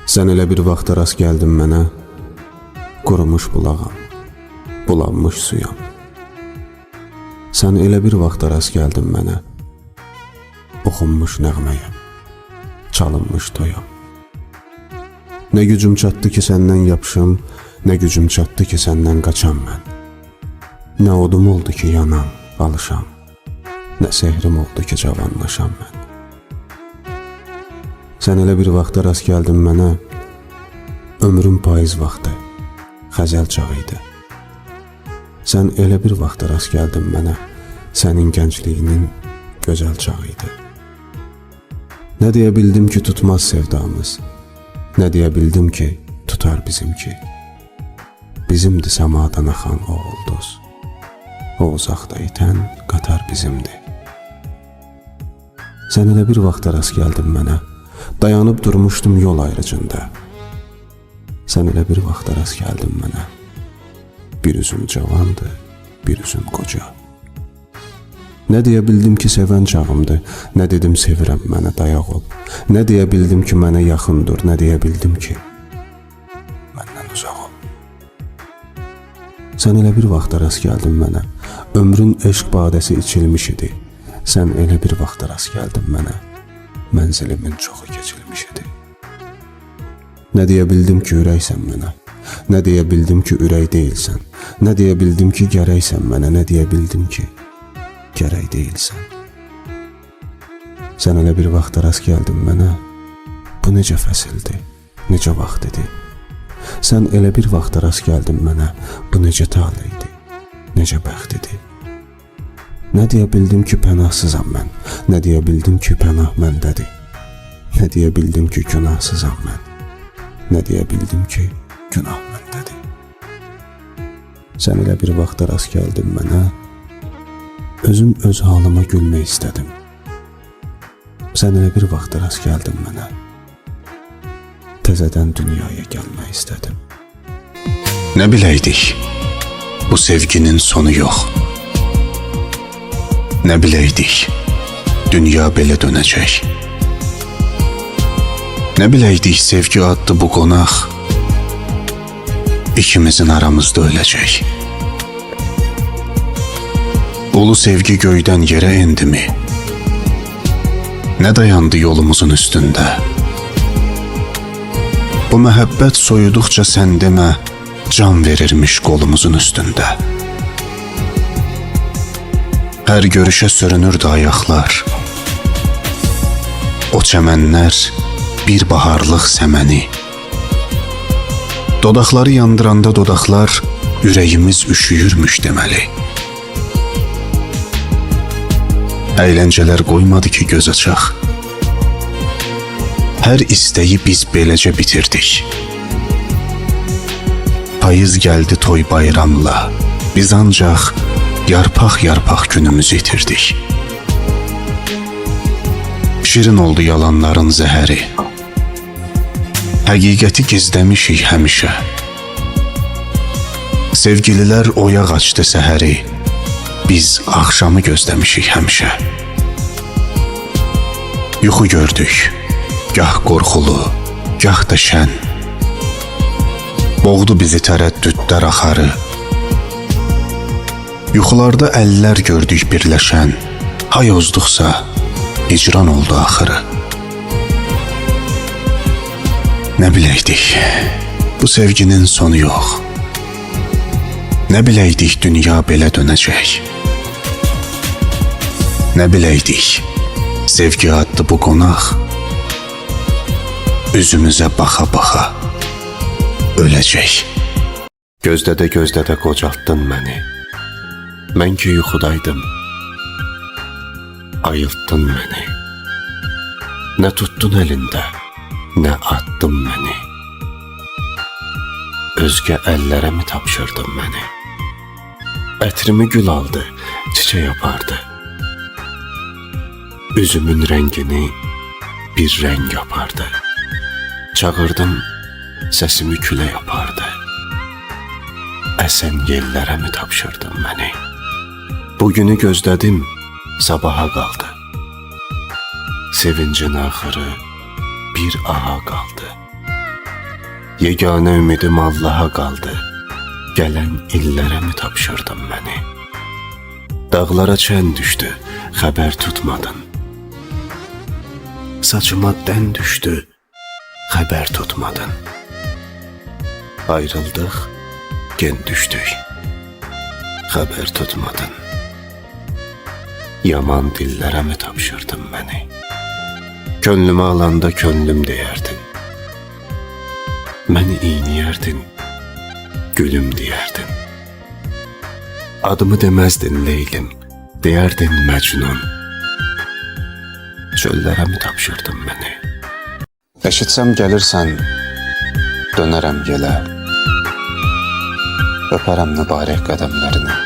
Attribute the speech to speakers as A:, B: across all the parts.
A: Sən elə bir vaxta rast gəldin mənə, qurumuş bulağam, bulanmış suyam. Sən elə bir vaxta rast gəldin mənə, oxunmuş nəğməyəm, çalınmış toyam. Nə gücüm çatdı ki səndən yapışım, nə gücüm çatdı ki səndən qaçam mən. Nə odum oldu ki yanam, alışam, nə sehrim oldu ki cavanlaşam mən. Sən elə bir vaxta rast gəldin mənə, ömrüm payız vaxtı, xəzəl çağı idi. Sən elə bir vaxta rast gəldin mənə, sənin gəncliyinin gözəl çağı idi. Nə deyə bildim ki tutmaz sevdamız, nə deyə bildim ki tutar bizimki. Bizimdi səmadan axan o ulduz, o uzaqda itən qatar bizimdi. Sən elə bir vaxta rast gəldin mənə, dayanıb durmuşdum yol ayrıcında. Sən elə bir vaxta rast gəldin mənə, bir üzüm cavandı, bir üzüm qoca. Nə deyə bildim ki sevən çağımdır, nə dedim sevirəm mənə dayaq ol. Nə deyə bildim ki mənə yaxındır, nə deyə bildim ki məndən uzaq ol. Sən elə bir vaxta rast gəldin mənə, ömrün eşq badəsi içilmiş idi. Sən elə bir vaxta rast gəldin mənə, mənzilimin çoxu keçilmiş idi. Nə deyə bildim ki ürəksən mənə, nə deyə bildim ki ürək deyilsən, nə deyə bildim ki gərəksən mənə, nə deyə bildim ki gərək deyilsən. Sən elə bir vaxta rast gəldin mənə, bu necə fəsildir, necə vaxt idi. Sən elə bir vaxta rast gəldin mənə, bu necə tale idi, necə bəxt idi. Nə deyə bildim ki pənahsızam mən, nə deyə bildim ki pənah məndədir. Nə deyə bildim ki günahsızam mən, nə deyə bildim ki günah məndədir. Sən elə bir vaxta rast gəldin mənə, özüm öz halıma gülmək istədim. Sən elə bir vaxta rast gəldin mənə, təzədən dünyaya gəlmək istədim.
B: Nə biləydik, bu sevginin sonu yox. Nə biləydik, dünya belə dönəcək. Nə biləydik sevgi adlı bu qonaq ikimizin aramızda öləcək. Ulu sevgi göydən yerə endimi? Nə dayandı yolumuzun üstündə? Bu məhəbbət soyuduqca sən demə, can verirmiş qolumuzun üstündə. Hər görüşə sürünürdü ayaqlar. O çəmənlər bir baharlıq səməni. Dodaqları yandıranda dodaqlar ürəyimiz üşüyürmüş deməli. Əyləncələr qoymadı ki göz açaq. Hər istəyi biz beləcə bitirdik. Payız gəldi toy bayramla, biz ancaq yarpaq-yarpaq günümüzü itirdik. Şirin oldu yalanların zəhəri. Həqiqəti gizləmişik həmişə. Sevgililər oyaq açdı səhəri. Biz axşamı gözləmişik həmişə. Yuxu gördük, gah qorxulu, gah da şən. Boğdu bizi tərəddüdlər axarı. Yuxularda əllər gördük birləşən. Hay ozduqsa hicran oldu axırı. Nə biləydik, bu sevginin sonu yox. Nə biləydik dünya belə dönəcək. Nə biləydik sevgi adlı bu qonaq üzümüzə baxa-baxa öləcək.
A: Gözlədə qocaltdın məni. Mən ki yuxudaydım, ayıltdın məni. Nə tuttun əlində, nə attın məni. Özgə əllərə mi tapşırdın məni? Ətrimi gül aldı, çiçək apardı. Üzümün rəngini bir rəng yapardı. Çağırdım, səsimi külə yapardı. Əsən yellərə mi tapşırdın məni? Bugünü gözlədim, sabaha qaldı. Sevincin axırı bir aha qaldı. Yeganə ümidim Allaha qaldı. Gələn illərə mi tapşırdın məni? Dağlara çən düşdü, xəbər tutmadın. Saçıma dən düşdü, xəbər tutmadın. Ayrıldıq, gen düşdük, xəbər tutmadın. Yaman dillərə mi tapşırdın məni? Könlümə alanda könlüm deyərdin. Məni iyniyərdin, gülüm deyərdin. Adımı deməzdin Leylim, deyərdin Məcnun. Çöllərə mi tapşırdın məni?
B: Eşitsəm gəlirsən, dönərəm yelə. Öpərəm mübarək qədəmlərini.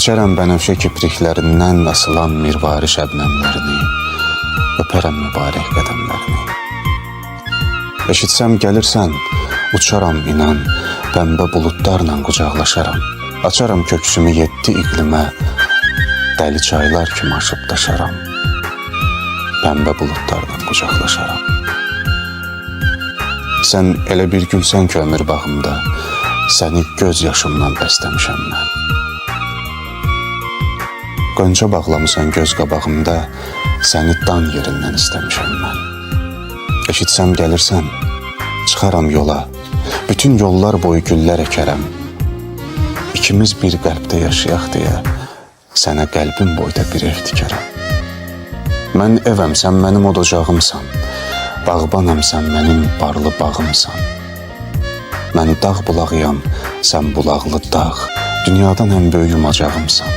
B: İçərəm bənövşə kipriklərindən asılan mirvari şəbnəmlərini. Öpərəm mübarək qədəmlərini. Eşitsəm gəlirsən, uçaram inan, pəmbə buludlarla qucaqlaşaram. Açaram köksümü 7 iqlimə, dəli çaylar kimi aşıb daşaram. Pəmbə buludlarla qucaqlaşaram. Sən elə bir gülsən ki ömür bağımda, səni göz yaşımdan bəstəmişəm mən. Qönçə bağlamısan göz qabağımda, səni dan yerindən istəmişəm mən. Eşitsəm gəlirsən, çıxaram yola, bütün yollar boyu güllər əkərəm. İkimiz bir qəlbdə yaşayaq deyə, sənə qəlbim boyda bir ev tikərəm. Mən evəm, sən mənim od ocağımsan, bağbanam, sən mənim barlı bağımsan. Mən dağ bulağıyam, sən bulaqlı dağ, dünyadan ən böyük yumacağımsan.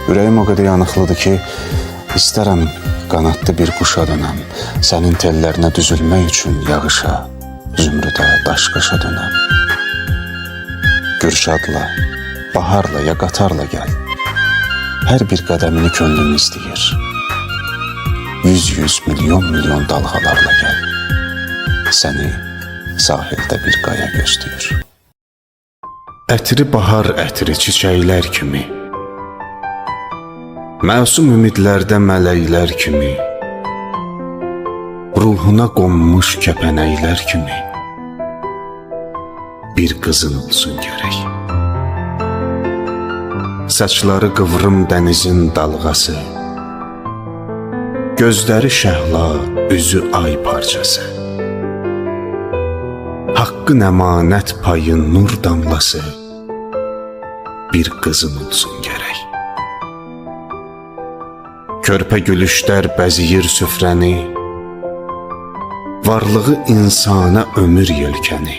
B: Ürəyim o qədər yanıqlıdır ki, istərəm qanadlı bir quşa dönəm, sənin tellərinə düzülmək üçün yağışa, zümrüdə, daşqaşa dönəm. Gürşadla, baharla ya qatarla gəl, hər bir qədəmini könlüm istəyir. 100 milyon dalğalarla gəl, səni sahildə bir qaya gözləyir.
A: Ətri bahar ətri çiçəklər kimi, məsum ümidlərdə mələklər kimi, ruhuna qonmuş kəpənəklər kimi bir qızın olsun gərək. Saçları qıvrım dənizin dalğası, gözləri şəhla, üzü ay parçası, haqqın əmanət payı nur damlası bir qızın olsun gərək. Körpə gülüşlər bəziyir süfrəni, varlığı insana ömür yelkəni.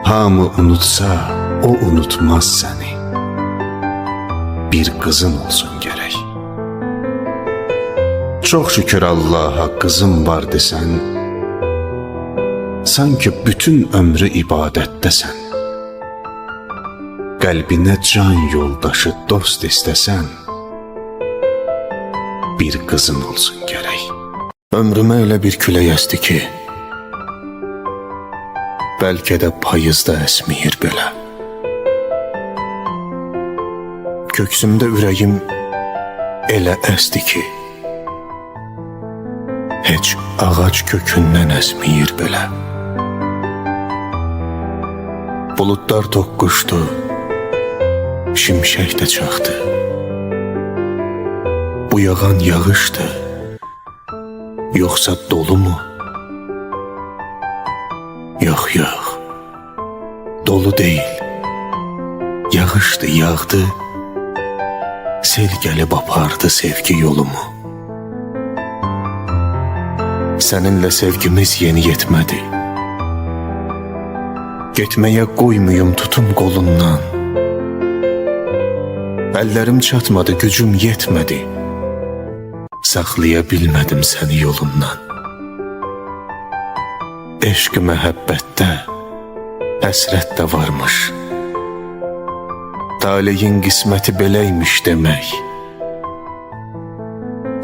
A: Hamı unutsa, o unutmaz səni, bir qızın olsun gərək. Çox şükür Allaha qızım var desən, sanki bütün ömrü ibadətdəsən. Qəlbinə can yoldaşı, dost istəsən, bir qızın olsun gərək. Ömrümə elə bir külək əsdi ki, bəlkə də payızda əsməyir belə. Köksümdə ürəyim elə əsdi ki, heç ağac kökündən əsməyir belə. Buludlar toqquşdu, şimşək də çaxdı. Bu yağan yağışdı, yoxsa dolu mu? Yox, dolu deyil. Yağışdı, yağdı, sel gəlib apardı sevgi yolumu. Səninlə sevgimiz yeni yetmədi. Getməyə qoymuyum tutum qolundan. Əllərim çatmadı, gücüm yetmədi. Saxlaya bilmədim səni yolundan. Eşq məhəbbətdə həsrət də varmış. Taleyin qisməti beləymiş demək.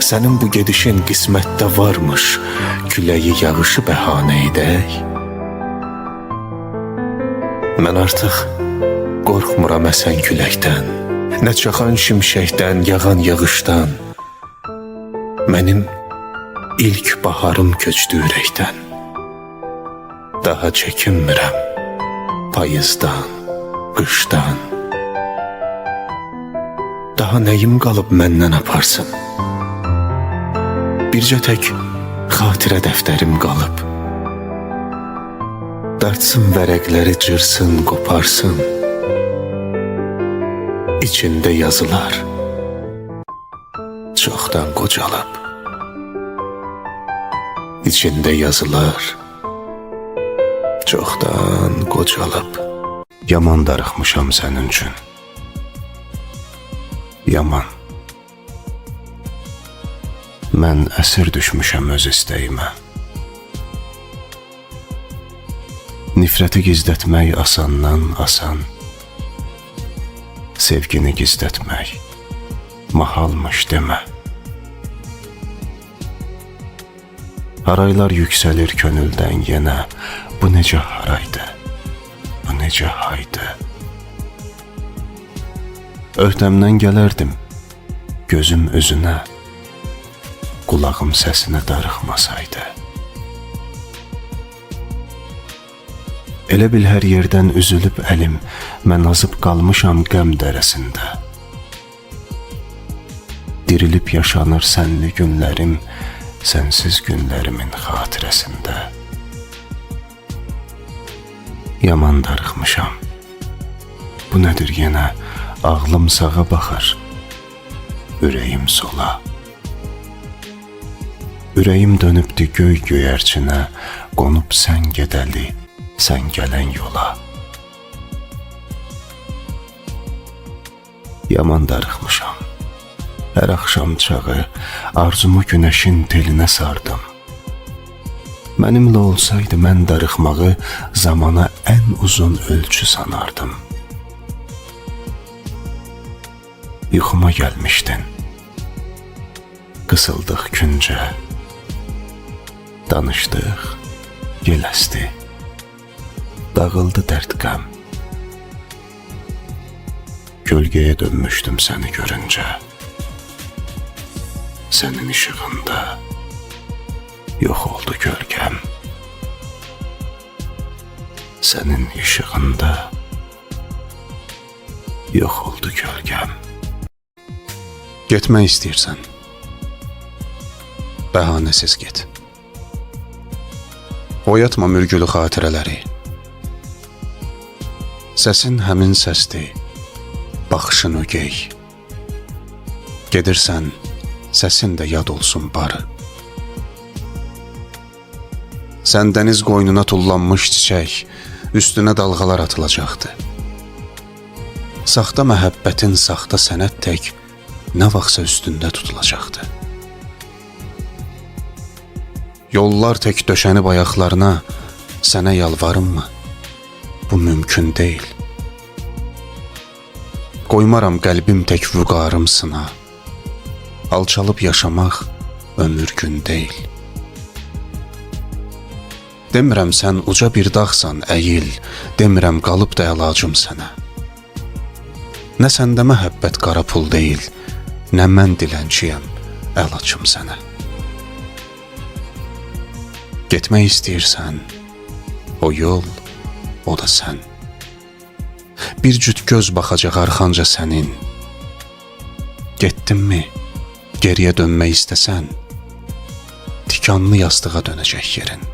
A: Sənin bu gedişin qismətdə varmış, küləyi yağışı bəhanə edək. Mən artıq qorxmuram əsən küləkdən, nə çaxan şimşəkdən, yağan yağışdan. Mənim ilk baharım köçdü ürəkdən. Daha çəkinmirəm payızdan, qışdan. Daha nəyim qalıb məndən aparsın? Bircə tək xatirə dəftərim qalıb. Dartsın vərəqləri, cırsın, qoparsın. İçində yazılar çoxdan qocalıb. İçində yazılar çoxdan qocalıb. Yaman darıxmışam sənin üçün. Yaman. Mən əsir düşmüşəm öz istəyimə. Nifrəti gizlətmək asandan asan. Sevgini gizlətmək mahalmış demə. Haraylar yüksəlir könüldən yenə. Bu necə haraydı, bu necə haydı. Öhdəmdən gələrdim gözüm üzünə, qulağım səsinə darıxmasaydı. Elə bil hər yerdən üzülüb əlim, mən azıb qalmışam qəm dərəsində. Dirilib yaşanır sənli günlərim, sənsiz günlərimin xatirəsində. Yaman darıxmışam. Bu nədir yenə? Ağlım sağa baxır, ürəyim sola. Ürəyim dönübdü göy göyərçinə, qonub sən gedəli, sən gələn yola. Yaman darıxmışam. Hər axşam çağı arzumu günəşin telinə sardım. Mənimlə olsaydı mən darıxmağı zamana ən uzun ölçü sanardım. Yuxuma gəlmişdin. Qısıldıq küncə. Danışdıq, yel əsdi. Dağıldı dərd qəm. Gölgəyə dönmüşdüm səni görüncə. Sənin işığında yox oldu gölgəm. Sənin işığında yox oldu gölgəm. Getmək istəyirsən, bəhanəsiz get. Oyatma mürgülü xatirələri. Səsin həmin səsdir, baxışın ögey. Gedirsən, səsin də yad olsun barı. Sən dəniz qoynuna tullanmış çiçək, üstünə dalğalar atılacaqdı. Saxta məhəbbətin saxta sənət tək nə vaxtsa üstündə tutulacaqdı. Yollar tək döşənib ayaqlarına, sənə yalvarımmı? Bu mümkün deyil. Qoymaram qəlbim tək vüqarım sına. Alçalıb yaşamaq ömür gün deyil. Demirəm sən uca bir dağsan, əyil. Demirəm qalıb da əlacım sənə. Nə səndə məhəbbət qara pul deyil, nə mən dilənçiyəm, əl açım sənə. Getmək istəyirsən, o yol, o da sən. Bir cüt göz baxacaq arxanca sənin. Getdinmi, geriyə dönmək istəsən, tikanlı yastığa dönəcək yerin.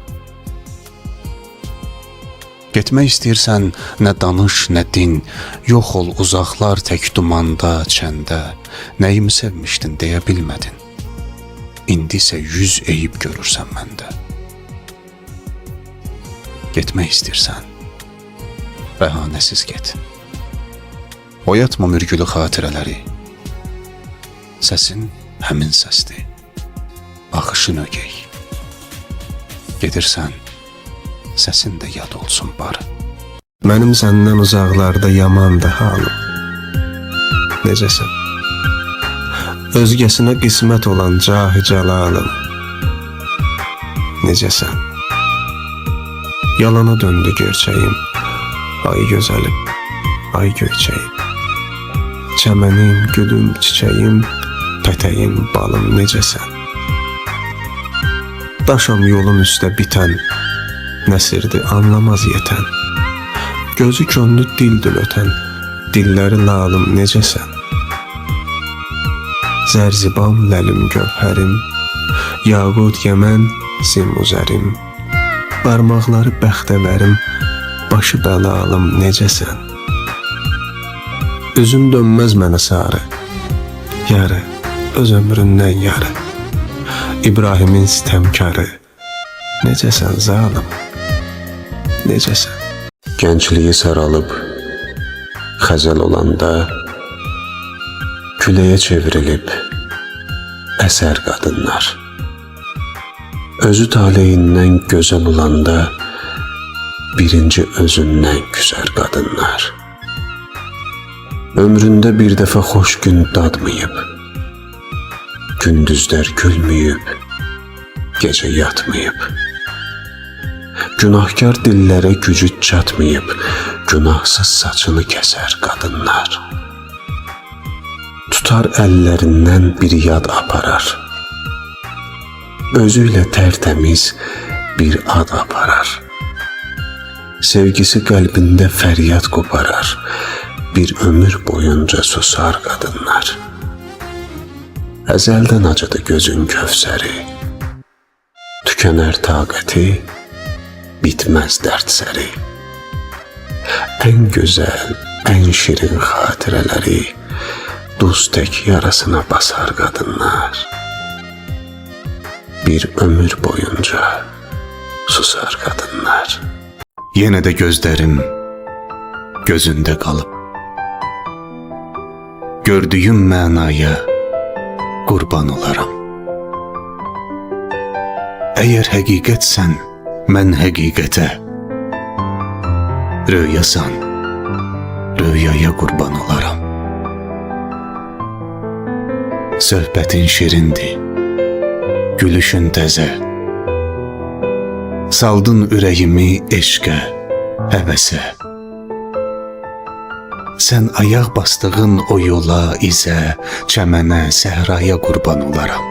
A: Getmək istəyirsən, nə danış, nə din, yox ol uzaqlar tək dumanda, çəndə. Nəyimi sevmişdin deyə bilmədin. İndi isə 100 eyib görürsən məndə. Getmək istəyirsən, bəhanəsiz get. Oyatma mürgülü xatirələri. Səsin həmin səsdir, baxışın ögey. Gedirsən, səsin də yad olsun barı. Mənim səndən uzaqlarda yamandı halım. Necəsən? Özgəsinə qismət olan cahı cəlalım. Necəsən? Yalana döndü gerçəyim. Ay gözəlim, ay göyçəyim. Çəmənim, gülüm, çiçəyim, pətəyim, balım necəsən? Daşam yolun üstə bitən, nəsirdi anlamaz yetən. Gözü könlü dildil ötən, dilləri lalım necəsən? Zərzibam ləlim gövhərim, yaqut yəmən simuzərim. Barmaqları bəxtəvərim, başı bəlalım necəsən? Üzün dönməz mənə sarı, yarı, öz ömründən yarı. İbrahimin sitəmkarı, necəsən zalım, necəsən?
B: Gəncliyi saralıb, xəzəl olanda, küləyə çevrilib, əsər qadınlar. Özü taleyindən gözəl olanda, birinci özündən küsər qadınlar. Ömründə bir dəfə xoş gün dadmayıb, gündüzlər gülməyib, gecə yatmayıb. Günahkar dillərə gücü çatmayıb, günahsız saçını kəsər qadınlar. Tutar əllərindən bir yad aparar, özüylə tərtəmiz bir ad aparar. Sevgisi qəlbində fəryad qoparar, bir ömür boyunca susar qadınlar. Əzəldən acıdı gözün kövsəri, tükənər taqəti, bitməz dərd səri. Ən gözəl, ən şirin xatirələri duz tək yarasına basar qadınlar. Bir ömür boyunca susar qadınlar. Yenə də gözlərim gözündə qalıb, gördüyüm mənaya qurban olaram. Əgər həqiqətsən, mən həqiqətə, röyasan, röyaya qurban olaram. Söhbətin şirindir, gülüşün təzə, saldın ürəyimi eşqə, həvəsə. Sən ayaq bastığın o yola, izə, çəmənə, səhraya qurban olaram.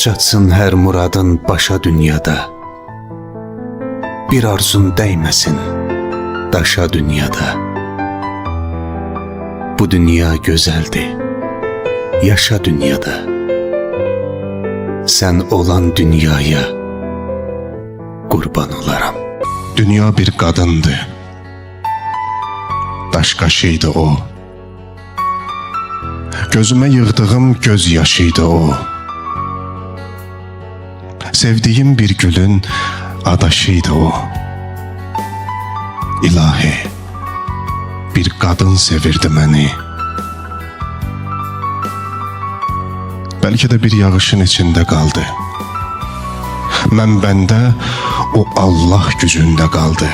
B: Çatsın hər muradın başa dünyada, bir arzun dəyməsin daşa dünyada. Bu dünya gözəldir, yaşa dünyada. Sən olan dünyaya qurban olaram. Dünya bir qadındır, daş qaşıydı o. Gözümə yığdığım göz yaşıydı o. Sevdiyim bir gülün adaşıydı o. İlahi, bir qadın sevirdi məni. Bəlkə də bir yağışın içində qaldı. Mən bəndə, o Allah gücündə qaldı.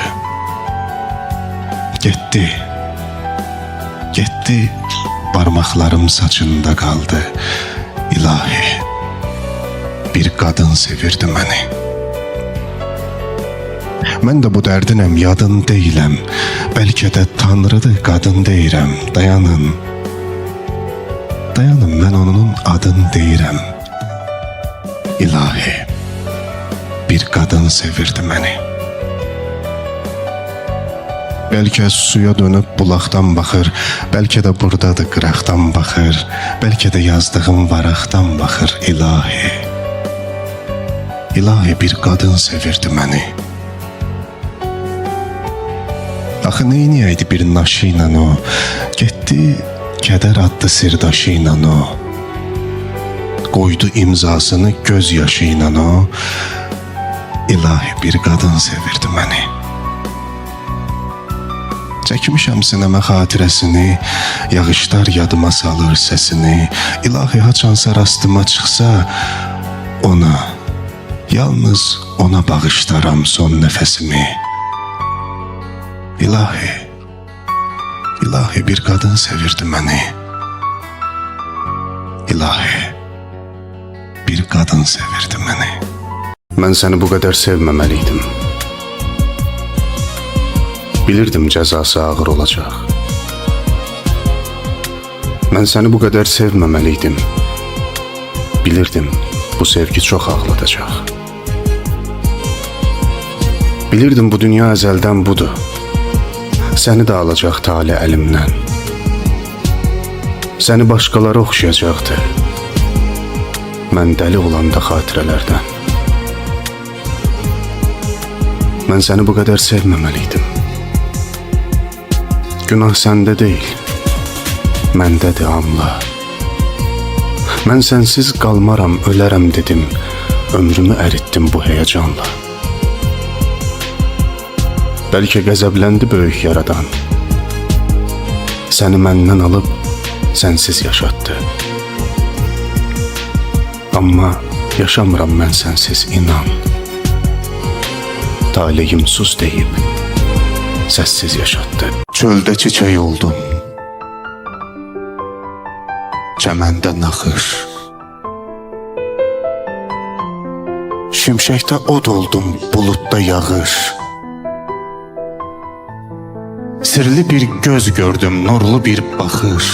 B: Getdi, getdi, barmaqlarım saçında qaldı. İlahi, bir qadın sevirdi məni. Mən də bu dərdinəm, yadın deyiləm. Bəlkə də Tanrıdır, qadın deyirəm. Dayanın, dayanın, mən onun adını deyirəm. İlahi, bir qadın sevirdi məni. Bəlkə suya dönüb bulaqdan baxır, bəlkə də buradadır qıraqdan baxır, bəlkə də yazdığım varaqdan baxır. İlahi, İlahi, bir qadın sevirdi məni. Axı neyniyəydi bir naşı ilə o, getdi kədər adlı sirdaşı ilə o. Qoydu imzasını göz yaşı ilə o. İlahi, bir qadın sevirdi məni. Çəkmişəm sinəmə xatirəsini, yağışlar yadıma salır səsini. İlahi, haçansa rastıma çıxsa, ona, yalnız ona bağışlaram son nəfəsimi. İlahi, İlahi, bir qadın sevirdi məni. İlahi, bir qadın sevirdi məni. Mən səni bu qədər sevməməliydim. Bilirdim cəzası ağır olacaq. Mən səni bu qədər sevməməliydim. Bilirdim Bu sevgi çox ağladacaq. Bilirdim bu dünya əzəldən budur. Səni də alacaq tale əlimdən. Səni başqaları oxşayacaqdı. Mən dəli olanda xatirələrdən. Mən səni bu qədər sevməməliydim. Günah səndə deyil, məndədir, anla. Mən sənsiz qalmaram, ölərəm dedim. Ömrümü əritdim bu həyəcanla. Bəlkə qəzəbləndi böyük yaradan. Səni məndən alıb sənsiz yaşatdı. Amma yaşamıram mən sənsiz, inan. Taleyim sus deyib səssiz yaşatdı. Çöldə çiçək oldum, çəməndə naxış. Şimşəkdə od oldum, buludda yağış. Sirli bir göz gördüm, nurlu bir baxış.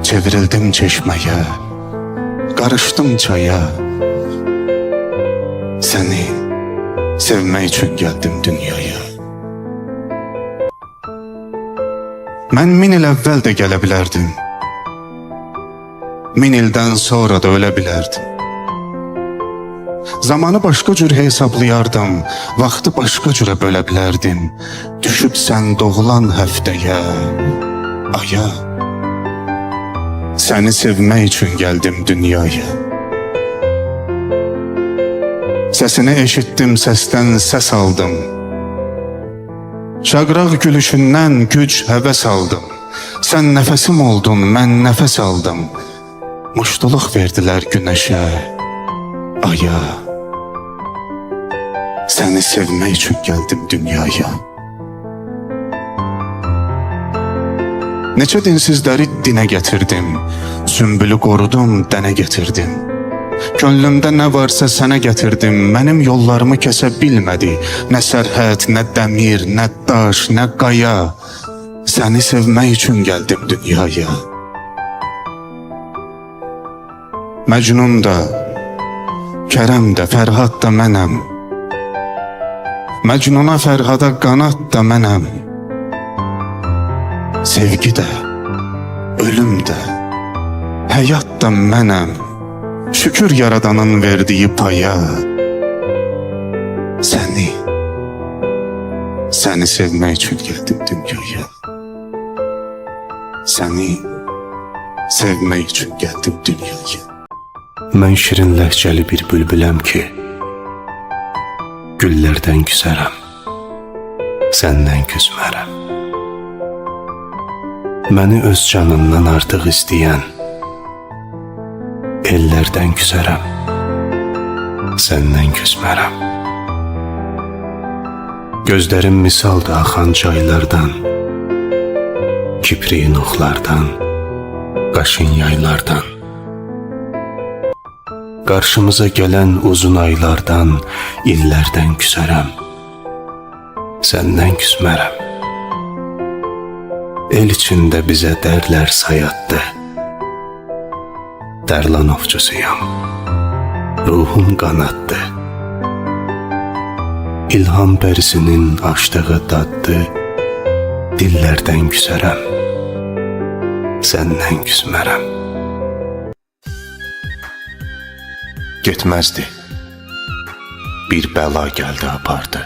B: Çevrildim çeşməyə, qarışdım çaya. Səni sevmək üçün gəldim dünyaya. Mən 1000 il əvvəl də gələ bilərdim. 1000 ildən sonra da ölə bilərdim. Zamanı başqa cür hesablayardım, vaxtı başqa cürə bölə bilərdim. Düşüb sən doğulan həftəyə, aya. Səni sevmək üçün gəldim dünyaya. Səsini eşitdim, səsdən səs aldım. Şaqraq gülüşündən güc, həvəs aldım. Sən nəfəsim oldun, mən nəfəs aldım. Muştuluq verdilər günəşə, aya. Səni sevmək üçün gəldim dünyaya. Neçə dinsizləri dinə gətirdim. Sümbülü qorudum, dənə gətirdim. Könlümdə nə varsa sənə gətirdim. Mənim yollarımı kəsə bilmədi. Nə sərhəd, nə dəmir, nə daş, nə qaya. Səni sevmək üçün gəldim dünyaya. Məcnun da, Kərəm də, Fərhad da mənəm. Məcnuna, Fərhada qanat da mənəm. Sevgi də, ölüm də, həyat da mənəm. Şükür yaradanın verdiyi paya. Səni sevmək üçün gəldim dünyaya. Səni sevmək üçün gəldim dünyaya. Mən şirin ləhcəli bir bülbüləm ki, güllərdən küsərəm, səndən küsmərəm. Məni öz canından artıq istəyən, ellərdən küsərəm, səndən küsmərəm. Gözlərim misaldır axan çaylardan, kipriyin oxlardan, qaşın yaylardan. Qarşımıza gələn uzun aylardan, illərdən küsərəm, səndən küsmərəm. El içində bizə dərlər sayatdı. Dərlan ovçusuyam, ruhum qanaddı. İlham pərisinin açdığı daddı. Dillərdən küsərəm, səndən küsmərəm. Getməzdi, bir bəla gəldi apardı.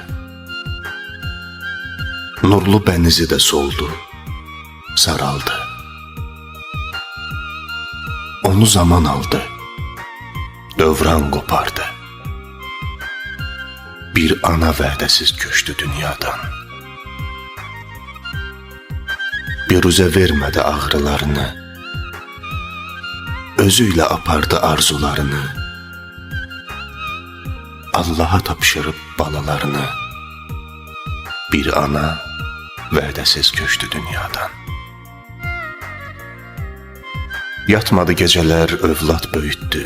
B: Nurlu bənizi də soldu, saraldı. Onu zaman aldı, dövran qopardı. Bir ana vədəsiz köçdü dünyadan. Biruzə vermədi ağrılarını, özü ilə apardı arzularını. Allaha tapşırıb balalarını. Bir ana vədəsiz köçdü dünyadan. Yatmadı gecələr, övlad böyütdü.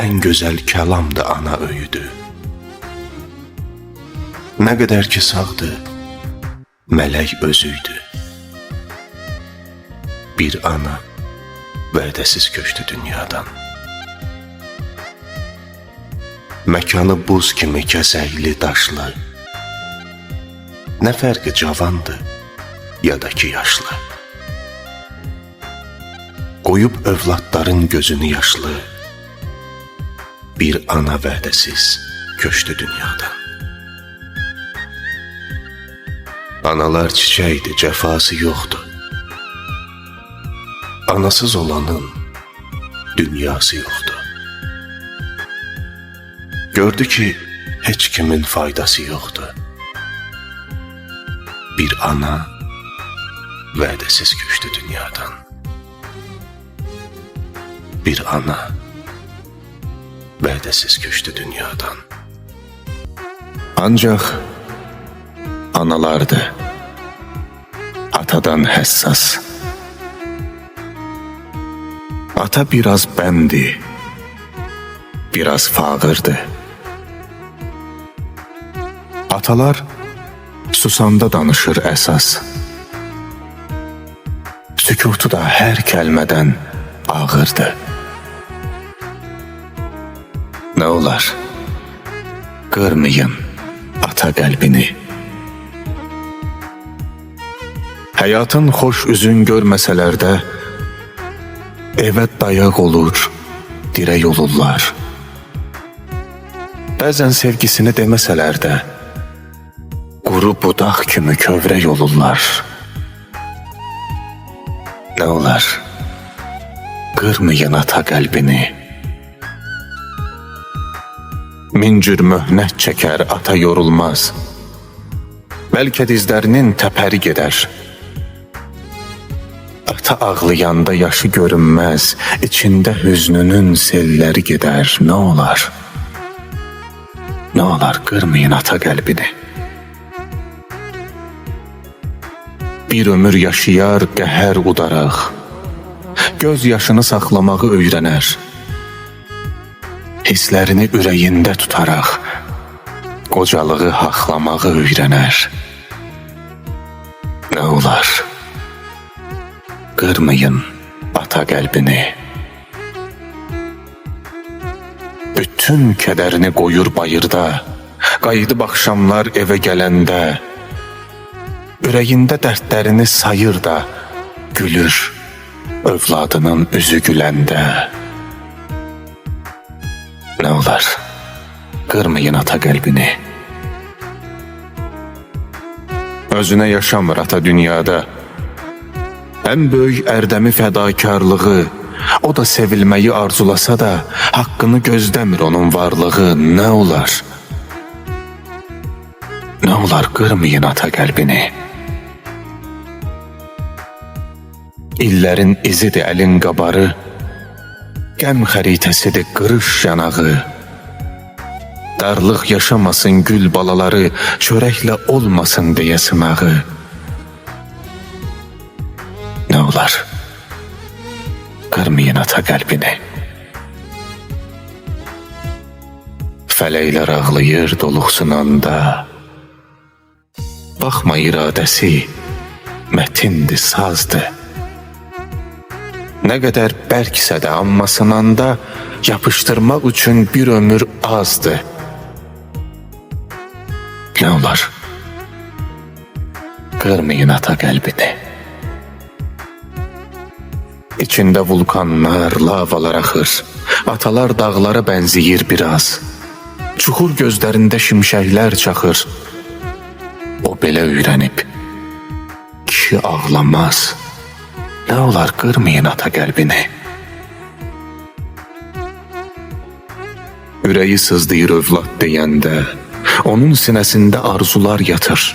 B: Ən gözəl kəlam da ana öyüdü. Nə qədər ki sağdı, mələk özüydü. Bir ana
A: vədəsiz köçdü dünyadan. Məkanı buz kimi kəsəkli daşlı, nə fərqi cavandı ya da ki yaşlı. Qoyub övladların gözünü yaşlı, bir ana vədəsiz köçdü dünyadan. Analar çiçəkdir, cəfası yoxdur. Anasız olanın dünyası yoxdur. Gördü ki, heç kimin faydası yoxdur. Bir ana vədəsiz köçdü dünyadan. Bir ana vədəsiz köçdü dünyadan. Ancaq analardır atadan həssas. Ata biraz bəndi, biraz fağırdı. Atalar susanda danışır əsas. Sükutu da hər kəlmədən ağırdı. Nə olar? Qırmayın ata qəlbini. Həyatın xoş üzün görməsələr də, evə dayaq olur, dirək olurlar. Bəzən sevgisini deməsələr də, quru budaq kimi kövrək olurlar. Nə olar? Qırmayın ata qəlbini. Min cür möhnət çəkər, ata yorulmaz. Bəlkə dizlərinin təpəri gedər. Ata ağlayanda yaşı görünməz, içində hüznünün selləri gedər. Nə olar? Nə olar? Qırmayın ata qəlbini. Bir ömür yaşayar qəhər udaraq, göz yaşını saxlamağı öyrənər. Hisslərini ürəyində tutaraq, qocalığı haqlamağı öyrənər. Nə olar? Qırmayın ata qəlbini. Bütün kədərini qoyur bayırda, qayıdıb axşamlar evə gələndə, ürəyində dərdlərini sayır da, gülür övladının üzü güləndə. Nə olar? Qırmayın ata qəlbini. Özünə yaşamır ata dünyada. Ən böyük ərdəmi fədakarlığı, o da sevilməyi arzulasa da, haqqını gözləmir onun varlığı. Nə olar? Nə olar? Qırmayın ata qəlbini. İllərin izidir əlin qabarı, qəm xəritəsidir qırış yanağı. Darlıq yaşamasın gül balaları, çörəklə olmasın deyə sınağı. Nə olar? Qırmayın ata qəlbini. Fələklər ağlayır doluxsunanda, baxma iradəsi mətindir, sazdır. Nə qədər bərksə də amma sınanda, yapışdırmaq üçün bir ömür azdır. Nə olar? Qırmayın ata qəlbini. İçində vulkanlar, lavalar axır. Atalar dağlara bənziyir biraz. Çuxur gözlərində şimşəklər çaxır. O belə öyrənib, kişi ağlamaz. Nə olar? Qırmayın ata qəlbini. Ürəyi sızdıyır övlad deyəndə, onun sinəsində arzular yatır.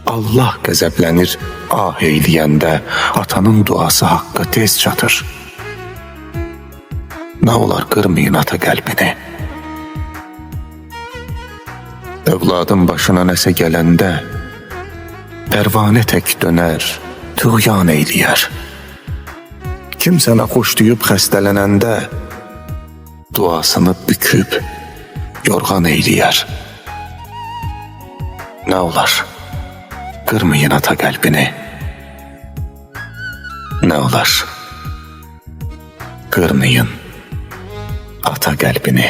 A: Allah qəzəblənir ah eyləyəndə, atanın duası haqqa tez çatır. Nə olar? Qırmayın ata qəlbini. Övladın başına nəsə gələndə, pərvanə tək dönər, tuğyan eyləyər. Kim sənə xoş deyib xəstələnəndə, duasını büküb, yorğan eyləyər. Nə olar? Qırmayın ata qəlbini. Nə olar?
B: kırmayın ata qəlbini.